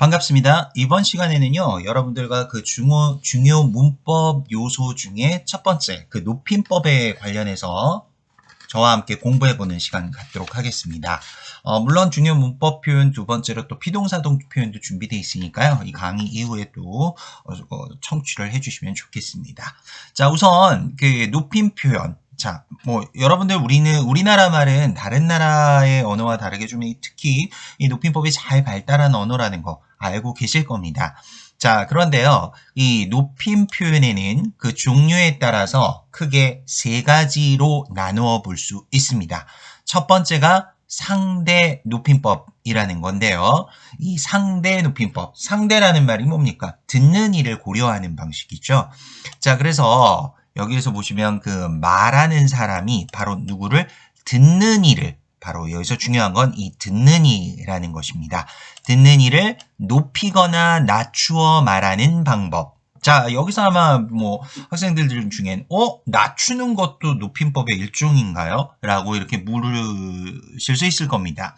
반갑습니다. 이번 시간에는요, 여러분들과 그 중요 문법 요소 중에 첫 번째, 그 높임법에 관련해서 저와 함께 공부해보는 시간 갖도록 하겠습니다. 물론 중요 문법 표현 두 번째로 또 피동사동 표현도 준비되어 있으니까요. 이 강의 이후에 또 청취를 해주시면 좋겠습니다. 자, 우선 그 높임 표현. 자, 여러분들 우리나라 말은 다른 나라의 언어와 다르게 좀 특히 이 높임법이 잘 발달한 언어라는 거 알고 계실 겁니다. 자, 그런데요, 이 높임 표현에는 그 종류에 따라서 크게 세 가지로 나누어 볼 수 있습니다. 첫 번째가 상대 높임법이라는 건데요. 이 상대 높임법, 상대라는 말이 뭡니까? 듣는 이를 고려하는 방식이죠. 자, 그래서 여기에서 보시면 그 말하는 사람이 바로 누구를 듣는 이를 바로 여기서 중요한 건 이 듣는 이라는 것입니다. 듣는 이를 높이거나 낮추어 말하는 방법. 자, 여기서 아마 학생들 중엔 낮추는 것도 높임법의 일종인가요? 라고 이렇게 물으실 수 있을 겁니다.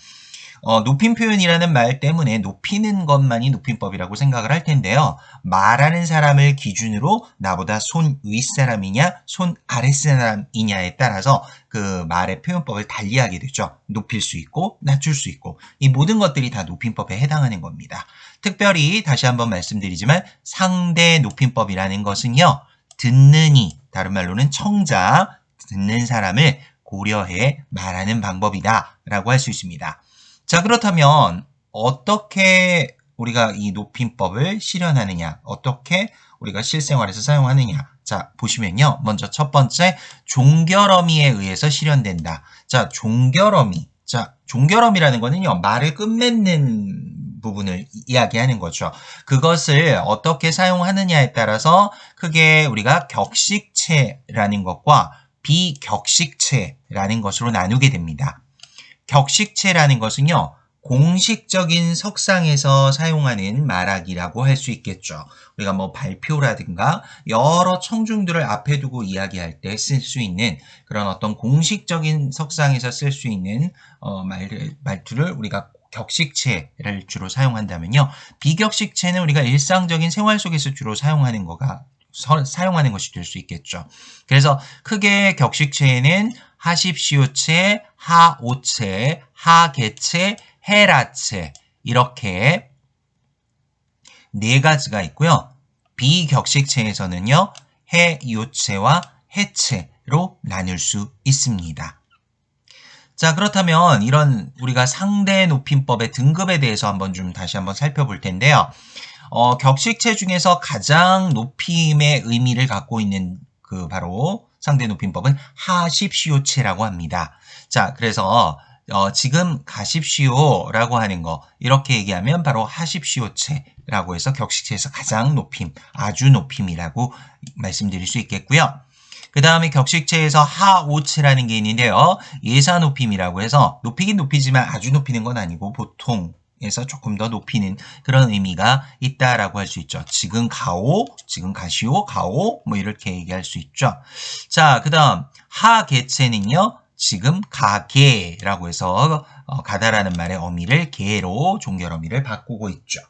높임 표현이라는 말 때문에 높이는 것만이 높임법이라고 생각을 할 텐데요. 말하는 사람을 기준으로 나보다 손 윗사람이냐 손 아랫사람이냐에 따라서 그 말의 표현법을 달리하게 되죠. 높일 수 있고 낮출 수 있고 이 모든 것들이 다 높임법에 해당하는 겁니다. 특별히 다시 한번 말씀드리지만 상대 높임법이라는 것은요. 듣는 이, 다른 말로는 청자, 듣는 사람을 고려해 말하는 방법이다 라고 할 수 있습니다. 자, 그렇다면 어떻게 우리가 이 높임법을 실현하느냐, 어떻게 우리가 실생활에서 사용하느냐. 자, 보시면요. 먼저 첫 번째, 종결어미에 의해서 실현된다. 자, 종결어미. 자, 종결어미라는 거는요. 말을 끝맺는 부분을 이야기하는 거죠. 그것을 어떻게 사용하느냐에 따라서 크게 우리가 격식체라는 것과 비격식체라는 것으로 나누게 됩니다. 격식체라는 것은요. 공식적인 석상에서 사용하는 말하기라고 할 수 있겠죠. 우리가 발표라든가 여러 청중들을 앞에 두고 이야기할 때 쓸 수 있는 그런 어떤 공식적인 석상에서 쓸 수 있는 말투를 우리가 격식체를 주로 사용한다면요. 비격식체는 우리가 일상적인 생활 속에서 주로 사용하는 것이 될 수 있겠죠. 그래서 크게 격식체에는 하십시오체, 하오체, 하계체, 해라체 이렇게 네 가지가 있고요. 비격식체에서는요. 해요체와 해체로 나눌 수 있습니다. 자, 그렇다면 이런 우리가 상대 높임법의 등급에 대해서 다시 한번 살펴볼 텐데요. 격식체 중에서 가장 높임의 의미를 갖고 있는 그 바로 상대 높임법은 하십시오체라고 합니다. 자, 그래서 지금 가십시오라고 하는 거 이렇게 얘기하면 바로 하십시오체라고 해서 격식체에서 가장 높임, 아주 높임이라고 말씀드릴 수 있겠고요. 그 다음에 격식체에서 하오체라는 게 있는데요. 예사 높임이라고 해서 높이긴 높이지만 아주 높이는 건 아니고 보통에서 조금 더 높이는 그런 의미가 있다라고 할 수 있죠. 지금 가오, 지금 가시오, 가오 이렇게 얘기할 수 있죠. 자, 그 다음 하계체는요. 지금 가게라고 해서 가다라는 말의 어미를 게로 종결어미를 바꾸고 있죠.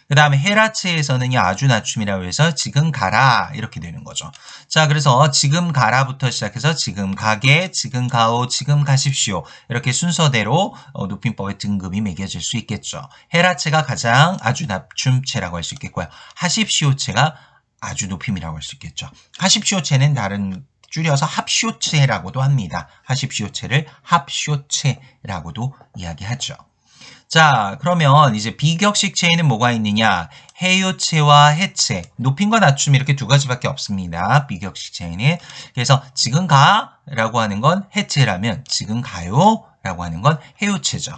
그 다음에 헤라체에서는요. 아주 낮춤이라고 해서 지금 가라 이렇게 되는 거죠. 자, 그래서 지금 가라부터 시작해서 지금 가게, 지금 가오, 지금 가십시오 이렇게 순서대로 높임법의 등급이 매겨질 수 있겠죠. 헤라체가 가장 아주 낮춤체라고 할 수 있겠고요. 하십시오체가 아주 높임이라고 할 수 있겠죠. 하십시오체는 다른 줄여서 합쇼체라고도 합니다. 하십시오체를 합쇼체라고도 이야기하죠. 자, 그러면 이제 비격식체에는 뭐가 있느냐? 해요체와 해체, 높임과 낮춤 이렇게 두 가지밖에 없습니다. 비격식체에는. 그래서 지금 가라고 하는 건 해체라면 지금 가요라고 하는 건 해요체죠.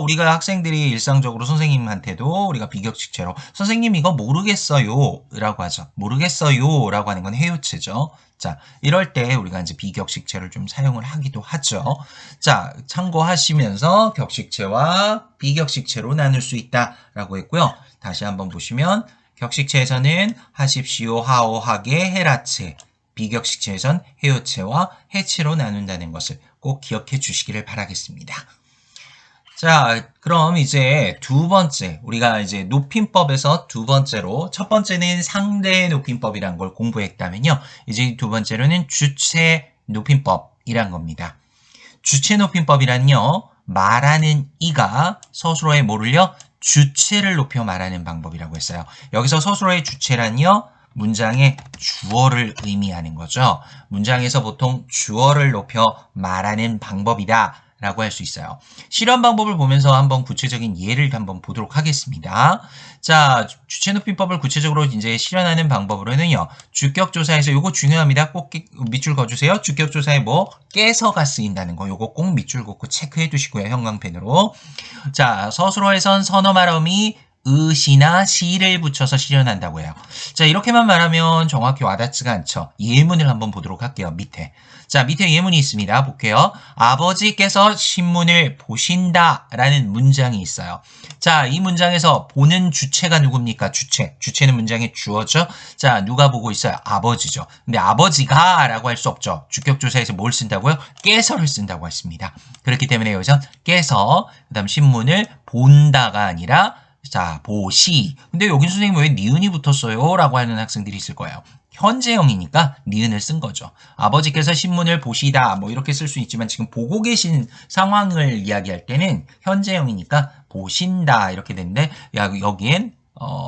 우리가 학생들이 일상적으로 선생님한테도 우리가 비격식체로 선생님 이거 모르겠어요 라고 하죠. 모르겠어요 라고 하는 건 해요체죠. 자, 이럴 때 우리가 이제 비격식체를 좀 사용을 하기도 하죠. 자, 참고하시면서 격식체와 비격식체로 나눌 수 있다라고 했고요. 다시 한번 보시면 격식체에서는 하십시오, 하오, 하게, 해라체, 비격식체에선 해요체와 해체로 나눈다는 것을 꼭 기억해 주시기를 바라겠습니다. 자, 그럼 이제 두 번째, 우리가 이제 높임법에서 두 번째로, 첫 번째는 상대 높임법이란 걸 공부했다면요. 이제 두 번째로는 주체 높임법이란 겁니다. 주체 높임법이란요, 말하는 이가 서술어의 뭐를요? 주체를 높여 말하는 방법이라고 했어요. 여기서 서술어의 주체란요, 문장의 주어를 의미하는 거죠. 문장에서 보통 주어를 높여 말하는 방법이다 라고 할 수 있어요. 실현 방법을 보면서 한번 구체적인 예를 한번 보도록 하겠습니다. 자, 주체 높임법을 구체적으로 이제 실현하는 방법으로는요. 주격조사에서 요거 중요합니다. 꼭 밑줄 그어주세요. 주격조사에 뭐 깨서가 쓰인다는 거 요거 꼭 밑줄 긋고 체크해 두시고요. 형광펜으로. 자, 서술어에선 선어 말음이 의시나 시를 붙여서 실현한다고 해요. 자, 이렇게만 말하면 정확히 와닿지가 않죠. 예문을 한번 보도록 할게요. 밑에. 자, 밑에 예문이 있습니다. 볼게요. 아버지께서 신문을 보신다 라는 문장이 있어요. 자, 이 문장에서 보는 주체가 누굽니까? 주체. 주체는 문장의 주어죠. 자, 누가 보고 있어요? 아버지죠. 근데 아버지가 라고 할 수 없죠. 주격조사에서 뭘 쓴다고요? 깨서를 쓴다고 했습니다. 그렇기 때문에 여기서 깨서, 그 다음 신문을 본다가 아니라 자, 보시. 근데 여기 선생님 왜 니은이 붙었어요? 라고 하는 학생들이 있을 거예요. 현재형이니까 니은을 쓴 거죠. 아버지께서 신문을 보시다 뭐 이렇게 쓸 수 있지만 지금 보고 계신 상황을 이야기할 때는 현재형이니까 보신다 이렇게 되는데 여기엔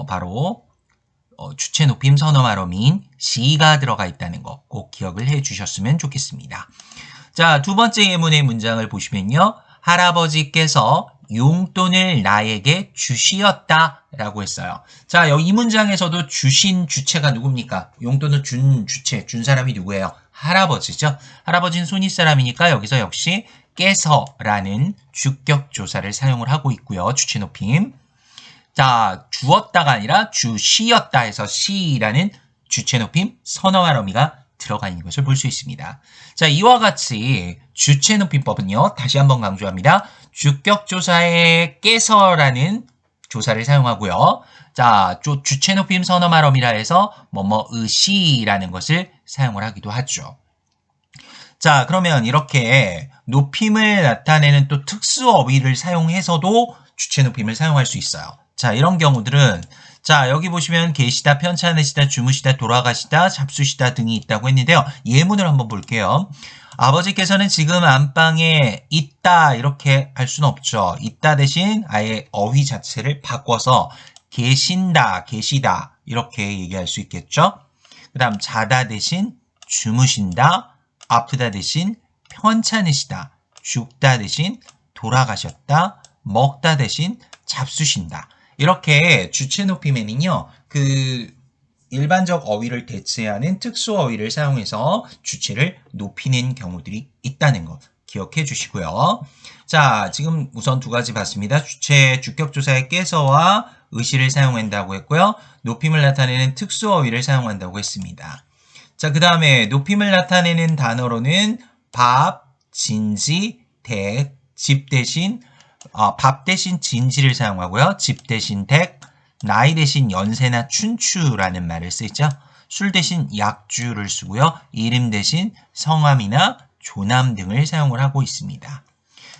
바로 주체 높임 선어 말어민 시가 들어가 있다는 거 꼭 기억을 해 주셨으면 좋겠습니다. 자, 두 번째 예문의 문장을 보시면요. 할아버지께서 용돈을 나에게 주시었다 라고 했어요. 자, 여기 이 문장에서도 주신 주체가 누굽니까? 용돈을 준 주체, 준 사람이 누구예요? 할아버지죠. 할아버지는 손윗사람이니까 여기서 역시 깨서라는 주격조사를 사용을 하고 있고요. 주체 높임. 자, 주었다가 아니라 주시었다 해서 시라는 주체 높임 선어말 어미가 들어가 있는 것을 볼 수 있습니다. 자, 이와 같이 주체 높임법은요. 다시 한번 강조합니다. 주격조사의 깨서라는 조사를 사용하고요. 자, 주체 높임 선어말 어미라 해서 의시라는 것을 사용을 하기도 하죠. 자, 그러면 이렇게 높임을 나타내는 또 특수 어휘를 사용해서도 주체 높임을 사용할 수 있어요. 자, 이런 경우들은 자, 여기 보시면 계시다, 편찮으시다, 주무시다, 돌아가시다, 잡수시다 등이 있다고 했는데요. 예문을 한번 볼게요. 아버지께서는 지금 안방에 있다 이렇게 할 수는 없죠. 있다 대신 아예 어휘 자체를 바꿔서 계신다, 계시다 이렇게 얘기할 수 있겠죠. 그 다음 자다 대신 주무신다, 아프다 대신 편찮으시다, 죽다 대신 돌아가셨다, 먹다 대신 잡수신다. 이렇게 주체 높임에는요, 일반적 어휘를 대체하는 특수 어휘를 사용해서 주체를 높이는 경우들이 있다는 것 기억해 주시고요. 자, 지금 우선 두 가지 봤습니다. 주체, 주격조사의 깨서와 의시를 사용한다고 했고요. 높임을 나타내는 특수 어휘를 사용한다고 했습니다. 자, 그 다음에 높임을 나타내는 단어로는 밥, 진지, 댁, 집 대신 밥 대신 진지를 사용하고요. 집 대신 댁, 나이 대신 연세나 춘추라는 말을 쓰죠. 술 대신 약주를 쓰고요. 이름 대신 성함이나 조남 등을 사용을 하고 있습니다.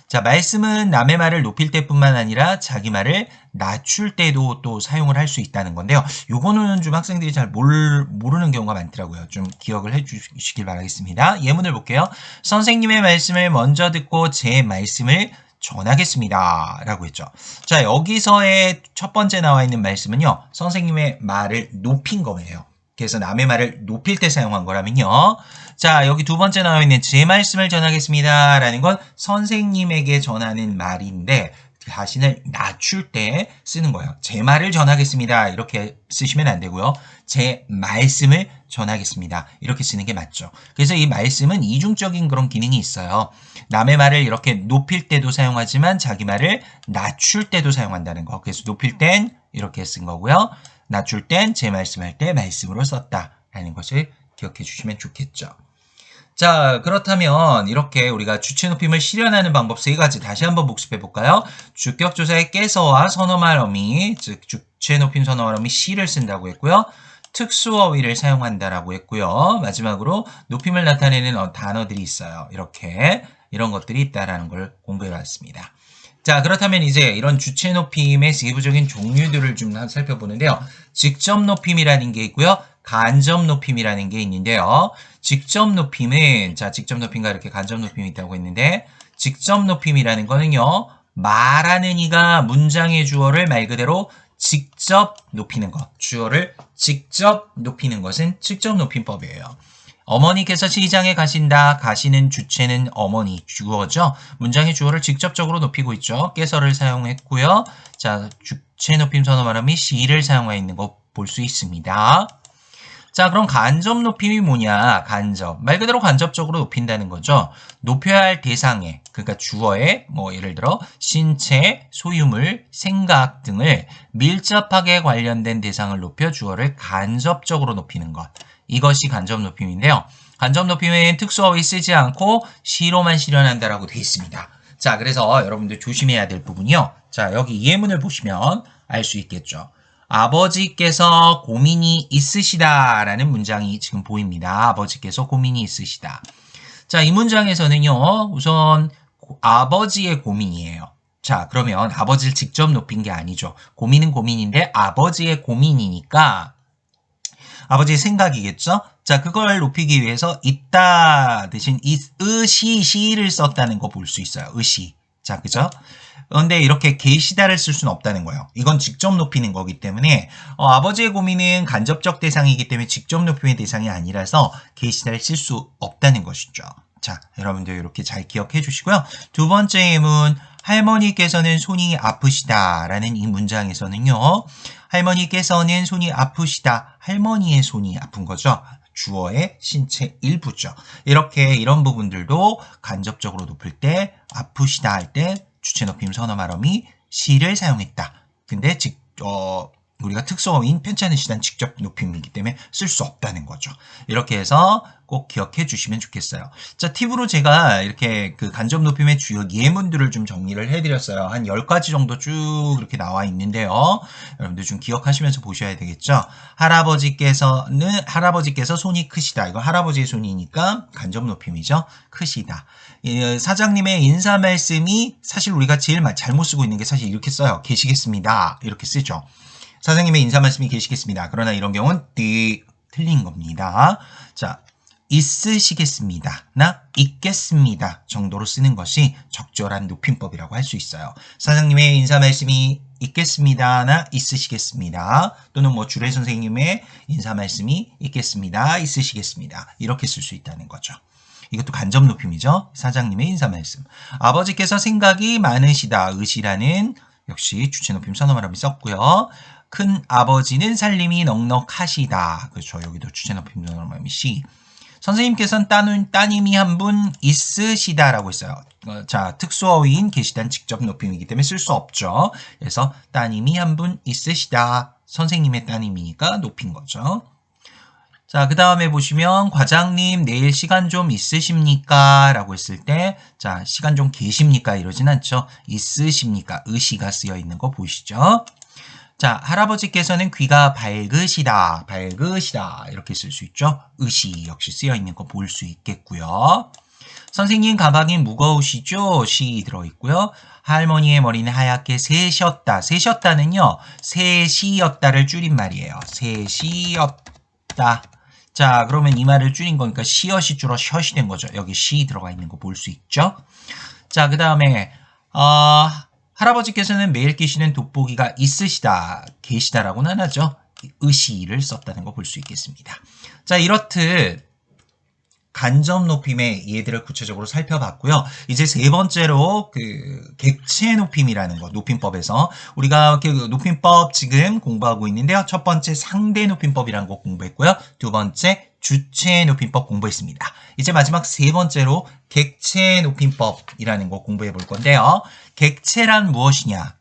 자, 말씀은 남의 말을 높일 때뿐만 아니라 자기 말을 낮출 때도 또 사용을 할 수 있다는 건데요. 요거는 좀 학생들이 잘 모르는 경우가 많더라고요. 좀 기억을 해 주시길 바라겠습니다. 예문을 볼게요. 선생님의 말씀을 먼저 듣고 제 말씀을 전하겠습니다. 라고 했죠. 자, 여기서의 첫 번째 나와 있는 말씀은요. 선생님의 말을 높인 거예요. 그래서 남의 말을 높일 때 사용한 거라면요. 자, 여기 두 번째 나와 있는 제 말씀을 전하겠습니다. 라는 건 선생님에게 전하는 말인데 자신을 낮출 때 쓰는 거예요. 제 말을 전하겠습니다. 이렇게 쓰시면 안 되고요. 제 말씀을 전하겠습니다. 이렇게 쓰는 게 맞죠. 그래서 이 말씀은 이중적인 그런 기능이 있어요. 남의 말을 이렇게 높일 때도 사용하지만 자기 말을 낮출 때도 사용한다는 거. 그래서 높일 땐 이렇게 쓴 거고요. 낮출 땐 제 말씀할 때 말씀으로 썼다라는 것을 기억해 주시면 좋겠죠. 자, 그렇다면 이렇게 우리가 주체 높임을 실현하는 방법 세 가지 다시 한번 복습해 볼까요? 주격조사의 깨서와 선어말 어미, 즉 주체 높임 선어말 어미 시를 쓴다고 했고요. 특수어휘를 사용한다라고 했고요. 마지막으로 높임을 나타내는 단어들이 있어요. 이렇게 이런 것들이 있다라는 걸 공부해 봤습니다. 자, 그렇다면 이제 이런 주체 높임의 세부적인 종류들을 좀 살펴보는데요. 직접 높임이라는 게 있고요. 간접 높임이라는 게 있는데요. 직접 높임은, 자, 직접 높임과 이렇게 간접 높임이 있다고 했는데, 직접 높임이라는 거는요, 말하는 이가 문장의 주어를 말 그대로 직접 높이는 것. 주어를 직접 높이는 것은 직접 높임법이에요. 어머니께서 시장에 가신다. 가시는 주체는 어머니, 주어죠. 문장의 주어를 직접적으로 높이고 있죠. 깨서를 사용했고요. 자, 주체 높임 선어 말함이 시를 사용하여 있는 거 볼 수 있습니다. 자, 그럼 간접 높임이 뭐냐? 간접. 말 그대로 간접적으로 높인다는 거죠. 높여야 할 대상에, 그러니까 주어에, 뭐, 예를 들어, 신체, 소유물, 생각 등을 밀접하게 관련된 대상을 높여 주어를 간접적으로 높이는 것. 이것이 간접 높임인데요. 간접 높임은 특수어휘 쓰지 않고 시로만 실현한다라고 되어 있습니다. 자, 그래서 여러분들 조심해야 될 부분이요. 자, 여기 예문을 보시면 알 수 있겠죠. 아버지께서 고민이 있으시다라는 문장이 지금 보입니다. 아버지께서 고민이 있으시다. 자, 이 문장에서는요. 우선 아버지의 고민이에요. 자, 그러면 아버지를 직접 높인 게 아니죠. 고민은 고민인데 아버지의 고민이니까 아버지의 생각이겠죠? 자, 그걸 높이기 위해서 있다 대신 시를 썼다는 거 볼 수 있어요. 의시. 자, 그죠? 그런데 이렇게 계시다를 쓸 수는 없다는 거예요. 이건 직접 높이는 거기 때문에 아버지의 고민은 간접적 대상이기 때문에 직접 높임의 대상이 아니라서 계시다를 쓸 수 없다는 것이죠. 자, 여러분들 이렇게 잘 기억해 주시고요. 두 번째 예문, 할머니께서는 손이 아프시다라는 이 문장에서는요. 할머니께서는 손이 아프시다. 할머니의 손이 아픈 거죠. 주어의 신체 일부죠. 이렇게 이런 부분들도 간접적으로 높일 때 아프시다 할 때 주체 높임 선어 말음이 시를 사용했다. 근데 우리가 특수어인 편찮은 시단 직접 높임이기 때문에 쓸 수 없다는 거죠. 이렇게 해서 꼭 기억해 주시면 좋겠어요. 자, 팁으로 제가 이렇게 그 간접 높임의 주요 예문들을 좀 정리를 해드렸어요. 한 10가지 정도 쭉 이렇게 나와 있는데요. 여러분들 좀 기억하시면서 보셔야 되겠죠. 할아버지께서 손이 크시다. 이거 할아버지의 손이니까 간접 높임이죠. 크시다. 사장님의 인사 말씀이 사실 우리가 제일 잘못 쓰고 있는 게 사실 이렇게 써요. 계시겠습니다. 이렇게 쓰죠. 사장님의 인사 말씀이 계시겠습니다. 그러나 이런 경우는 틀린 겁니다. 자, 있으시겠습니다. 나 있겠습니다. 정도로 쓰는 것이 적절한 높임법이라고 할 수 있어요. 사장님의 인사 말씀이 있겠습니다. 나 있으시겠습니다. 또는 뭐 주례 선생님의 인사 말씀이 있겠습니다. 있으시겠습니다. 이렇게 쓸 수 있다는 거죠. 이것도 간접 높임이죠. 사장님의 인사 말씀. 아버지께서 생각이 많으시다. 의시라는 역시 주체 높임 선어 말함이 썼고요. 큰 아버지는 살림이 넉넉하시다. 그렇죠. 여기도 주체 높임 선어 말함이 시. 선생님께서는 따님이 한 분 있으시다라고 했어요. 자, 특수어휘인 계시단 직접 높임이기 때문에 쓸 수 없죠. 그래서 따님이 한 분 있으시다. 선생님의 따님이니까 높인 거죠. 자, 그 다음에 보시면 과장님 내일 시간 좀 있으십니까? 라고 했을 때 자, 시간 좀 계십니까? 이러진 않죠. 있으십니까? 의시가 쓰여 있는 거 보이시죠? 자, 할아버지께서는 귀가 밝으시다. 밝으시다. 이렇게 쓸 수 있죠. 의시 역시 쓰여 있는 거 볼 수 있겠고요. 선생님 가방이 무거우시죠? 시 들어있고요. 할머니의 머리는 하얗게 새셨다. 새셨다는요. 새시였다를 줄인 말이에요. 새시였다. 자, 그러면 이 말을 줄인 거니까 시엇이 줄어 셔시 된 거죠. 여기 시 들어가 있는 거 볼 수 있죠. 자, 그 다음에 할아버지께서는 매일 끼시는 돋보기가 있으시다. 계시다라고는 안 하죠. 의시를 썼다는 거 볼 수 있겠습니다. 자, 이렇듯 간접 높임의 예들을 구체적으로 살펴봤고요. 이제 세 번째로 그 객체 높임이라는 거, 높임법에서 우리가 그 높임법 지금 공부하고 있는데요. 첫 번째 상대 높임법이라는 거 공부했고요. 두 번째 주체 높임법 공부했습니다. 이제 마지막 세 번째로 객체 높임법이라는 거 공부해 볼 건데요. 객체란 무엇이냐?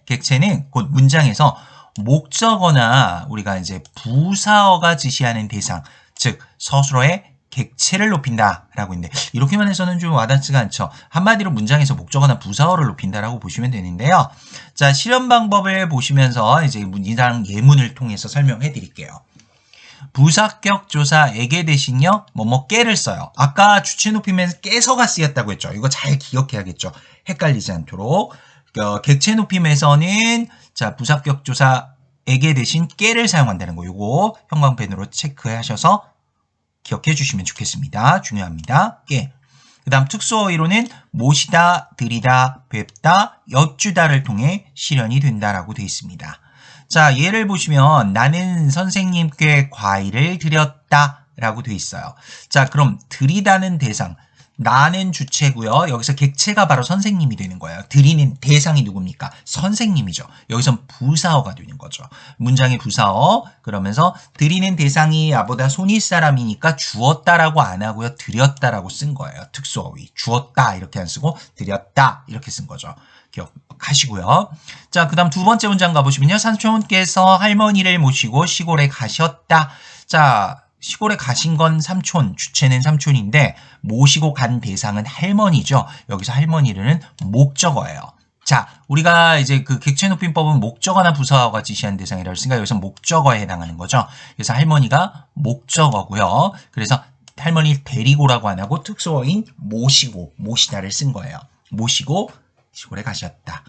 객체는 곧 문장에서 목적어나 우리가 이제 부사어가 지시하는 대상, 즉 서술어의 객체를 높인다라고 있는데 이렇게만 해서는 좀 와닿지가 않죠. 한마디로 문장에서 목적어나 부사어를 높인다라고 보시면 되는데요. 자, 실현 방법을 보시면서 이제 문장 예문을 통해서 설명해 드릴게요. 부사격 조사 에게 대신요 뭐뭐께를 써요. 아까 주체 높이면 깨서가 쓰였다고 했죠. 이거 잘 기억해야겠죠. 헷갈리지 않도록. 객체 높임에서는 자, 부사격조사에게 대신 깨를 사용한다는 거. 요거 형광펜으로 체크하셔서 기억해 주시면 좋겠습니다. 중요합니다. 깨. 그 다음 특수어휘로는 모시다, 들이다, 뵙다, 엿주다를 통해 실현이 된다라고 되어 있습니다. 자, 예를 보시면 나는 선생님께 과일을 드렸다 라고 되어 있어요. 자, 그럼 드리다는 대상, 나는 주체고요. 여기서 객체가 바로 선생님이 되는 거예요. 드리는 대상이 누굽니까? 선생님이죠. 여기선 부사어가 되는 거죠. 문장의 부사어. 그러면서 드리는 대상이 나보다 손윗 사람이니까 주었다라고 안 하고요. 드렸다라고 쓴 거예요. 특수어휘. 주었다 이렇게 안 쓰고 드렸다 이렇게 쓴 거죠. 기억하시고요. 자, 그 다음 두 번째 문장 가보시면요. 삼촌께서 할머니를 모시고 시골에 가셨다. 자, 시골에 가신 건 삼촌, 주체는 삼촌인데 모시고 간 대상은 할머니죠. 여기서 할머니는 목적어예요. 자, 우리가 이제 그 객체 높임법은 목적어나 부사어가 지시한 대상이라고 했으니까 여기서 목적어에 해당하는 거죠. 그래서 할머니가 목적어고요. 그래서 할머니 데리고라고 안 하고 특수어인 모시고, 모시다를 쓴 거예요. 모시고 시골에 가셨다.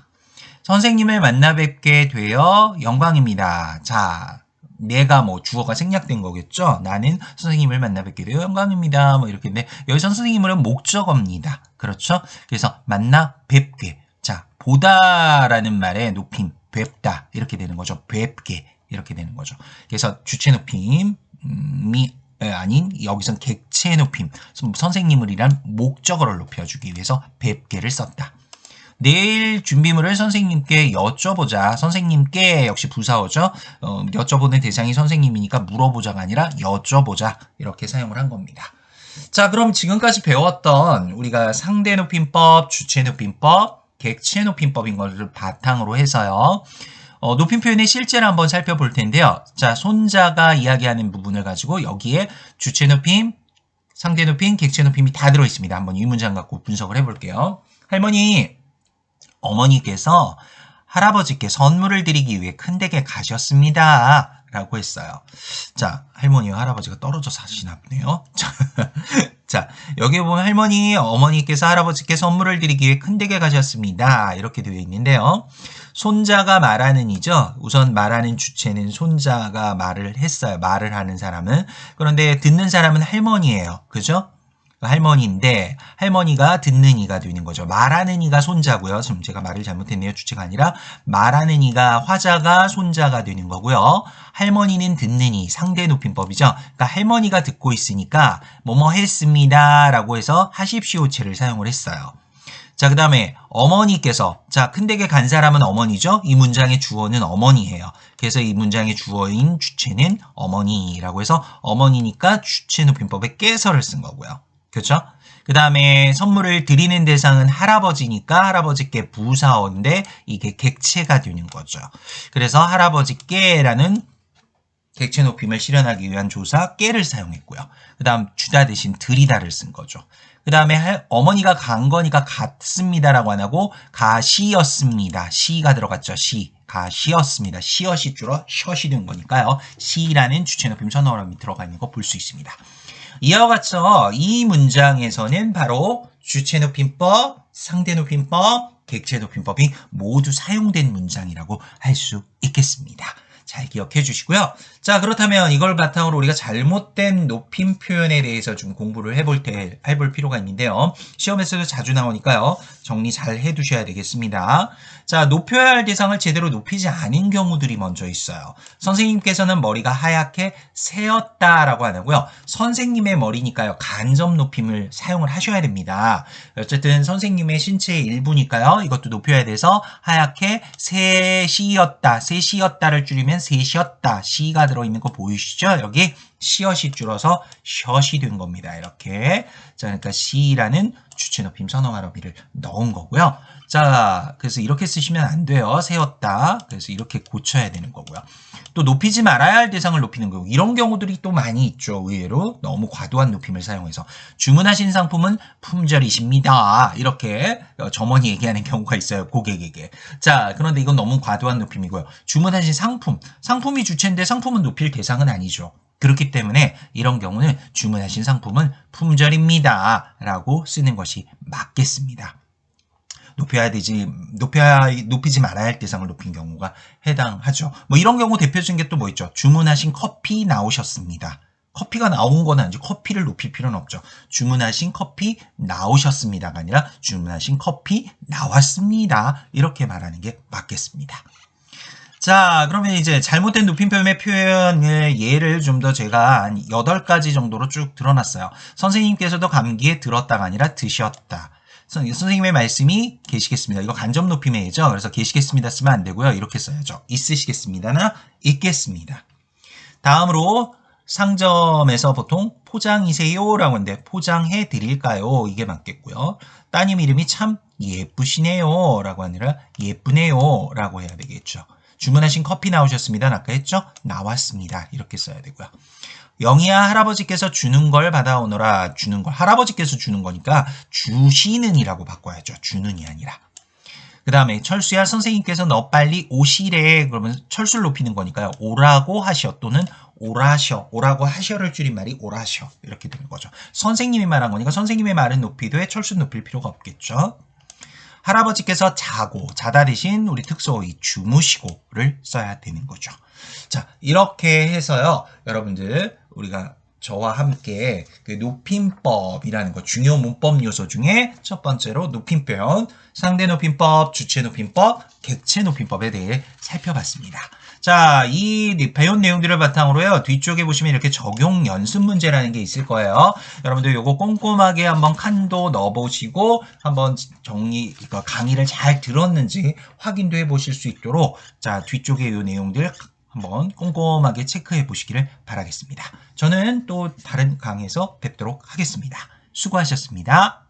선생님을 만나 뵙게 되어 영광입니다. 자, 내가 뭐 주어가 생략된 거겠죠. 나는 선생님을 만나 뵙게 되어 영광입니다. 뭐 이렇게인데 여기서 선생님은 목적어입니다. 그렇죠? 그래서 만나 뵙게. 자, 보다라는 말의 높임, 뵙다 이렇게 되는 거죠. 뵙게 이렇게 되는 거죠. 그래서 주체 높임이 아닌 여기선 객체 높임, 선생님을이란 목적어를 높여주기 위해서 뵙게를 썼다. 내일 준비물을 선생님께 여쭤보자. 선생님께 역시 부사어죠. 여쭤보는 대상이 선생님이니까 물어보자가 아니라 여쭤보자. 이렇게 사용을 한 겁니다. 자, 그럼 지금까지 배웠던 우리가 상대 높임법, 주체 높임법, 객체 높임법인 것을 바탕으로 해서요. 높임 표현의 실제를 한번 살펴볼 텐데요. 자, 손자가 이야기하는 부분을 가지고 여기에 주체 높임, 상대 높임, 객체 높임이 다 들어있습니다. 한번 이 문장 갖고 분석을 해볼게요. 할머니, 어머니께서 할아버지께 선물을 드리기 위해 큰 댁에 가셨습니다. 라고 했어요. 자, 할머니와 할아버지가 떨어져 사시나 보네요. 자, 여기 보면 어머니께서 할아버지께 선물을 드리기 위해 큰 댁에 가셨습니다. 이렇게 되어 있는데요. 손자가 말하는 이죠. 우선 말하는 주체는 손자가 말을 했어요. 말을 하는 사람은. 그런데 듣는 사람은 할머니예요. 그죠? 할머니인데 할머니가 듣는 이가 되는 거죠. 말하는 이가 손자고요. 지금 제가 말을 잘못했네요. 주체가 아니라 말하는 이가 화자가 손자가 되는 거고요. 할머니는 듣는 이 상대 높임법이죠. 그러니까 할머니가 듣고 있으니까 뭐뭐 했습니다 라고 해서 하십시오체를 사용을 했어요. 자, 그 다음에 어머니께서, 자, 큰 댁에 간 사람은 어머니죠. 이 문장의 주어는 어머니예요. 그래서 이 문장의 주어인 주체는 어머니라고 해서 어머니니까 주체 높임법에 깨서를 쓴 거고요. 그렇죠? 그 다음에 선물을 드리는 대상은 할아버지니까 할아버지께 부사어인데 이게 객체가 되는 거죠. 그래서 할아버지께라는 객체 높임을 실현하기 위한 조사 깨를 사용했고요. 그 다음 주다 대신 드리다를 쓴 거죠. 그 다음에 어머니가 간 거니까 갔습니다라고 안 하고 가시였습니다. 시가 들어갔죠. 시. 가시였습니다. 시엇이 줄어 셔이 된 거니까요. 시라는 주체 높임 선어람이 들어가 있는 거 볼 수 있습니다. 이와 같죠. 이 문장에서는 바로 주체 높임법, 상대 높임법, 객체 높임법이 모두 사용된 문장이라고 할 수 있겠습니다. 잘 기억해 주시고요. 자, 그렇다면 이걸 바탕으로 우리가 잘못된 높임 표현에 대해서 좀 공부를 해볼 필요가 있는데요. 시험에서도 자주 나오니까요. 정리 잘 해두셔야 되겠습니다. 자, 높여야 할 대상을 제대로 높이지 않은 경우들이 먼저 있어요. 선생님께서는 머리가 하얗게 새었다라고 안 하고요. 선생님의 머리니까요. 간접 높임을 사용을 하셔야 됩니다. 어쨌든 선생님의 신체의 일부니까요. 이것도 높여야 돼서 하얗게 새시였다를 줄이면 셋이었다. 시가 들어있는 거 보이시죠? 여기 시엇이 줄어서 셔이 된 겁니다. 이렇게. 자, 그러니까 시라는 주체 높임 선어 말어미를 넣은 거고요. 자, 그래서 이렇게 쓰시면 안 돼요. 세웠다. 그래서 이렇게 고쳐야 되는 거고요. 또 높이지 말아야 할 대상을 높이는 거고 이런 경우들이 또 많이 있죠. 의외로 너무 과도한 높임을 사용해서 주문하신 상품은 품절이십니다. 이렇게 점원이 얘기하는 경우가 있어요. 고객에게. 자, 그런데 이건 너무 과도한 높임이고요. 주문하신 상품이 주체인데 상품은 높일 대상은 아니죠. 그렇기 때문에 이런 경우는 주문하신 상품은 품절입니다. 라고 쓰는 것이 맞겠습니다. 높이지 말아야 할 대상을 높인 경우가 해당하죠. 뭐 이런 경우 대표적인 게 또 뭐 있죠. 주문하신 커피 나오셨습니다. 커피가 나온 건 아니지 커피를 높일 필요는 없죠. 주문하신 커피 나오셨습니다가 아니라 주문하신 커피 나왔습니다. 이렇게 말하는 게 맞겠습니다. 자, 그러면 이제 잘못된 높임표의 표현의 예를 좀 더 제가 한 8가지 정도로 쭉 드러났어요. 선생님께서도 감기에 들었다가 아니라 드셨다. 선생님의 말씀이 계시겠습니다. 이거 간접 높임의 예죠. 그래서 계시겠습니다 쓰면 안 되고요. 이렇게 써야죠. 있으시겠습니다나 있겠습니다. 다음으로 상점에서 보통 포장이세요 라고 하는데 포장해 드릴까요? 이게 맞겠고요. 따님 이름이 참 예쁘시네요 라고 아니라 예쁘네요 라고 해야 되겠죠. 주문하신 커피 나오셨습니다. 아까 했죠? 나왔습니다. 이렇게 써야 되고요. 영희야 할아버지께서 주는 걸 받아오너라. 주는 걸 할아버지께서 주는 거니까 주시는이라고 바꿔야죠. 주는이 아니라. 그 다음에 철수야 선생님께서 너 빨리 오시래. 그러면 철수를 높이는 거니까요. 오라고 하셔 또는 오라셔. 오라고 하셔를 줄인 말이 오라셔. 이렇게 되는 거죠. 선생님이 말한 거니까 선생님의 말은 높이되 철수는 높일 필요가 없겠죠. 할아버지께서 자다 대신 우리 특수어휘 주무시고를 써야 되는 거죠. 자, 이렇게 해서요. 여러분들 우리가 저와 함께 그 높임법이라는 거 중요 문법 요소 중에 첫 번째로 높임 표현, 상대 높임법, 주체 높임법, 객체 높임법에 대해 살펴봤습니다. 자, 이 배운 내용들을 바탕으로요. 뒤쪽에 보시면 이렇게 적용 연습 문제라는 게 있을 거예요. 여러분들 요거 꼼꼼하게 한번 칸도 넣어보시고 한번 강의를 잘 들었는지 확인도 해보실 수 있도록 자, 뒤쪽에 이 내용들 한번 꼼꼼하게 체크해 보시기를 바라겠습니다. 저는 또 다른 강의에서 뵙도록 하겠습니다. 수고하셨습니다.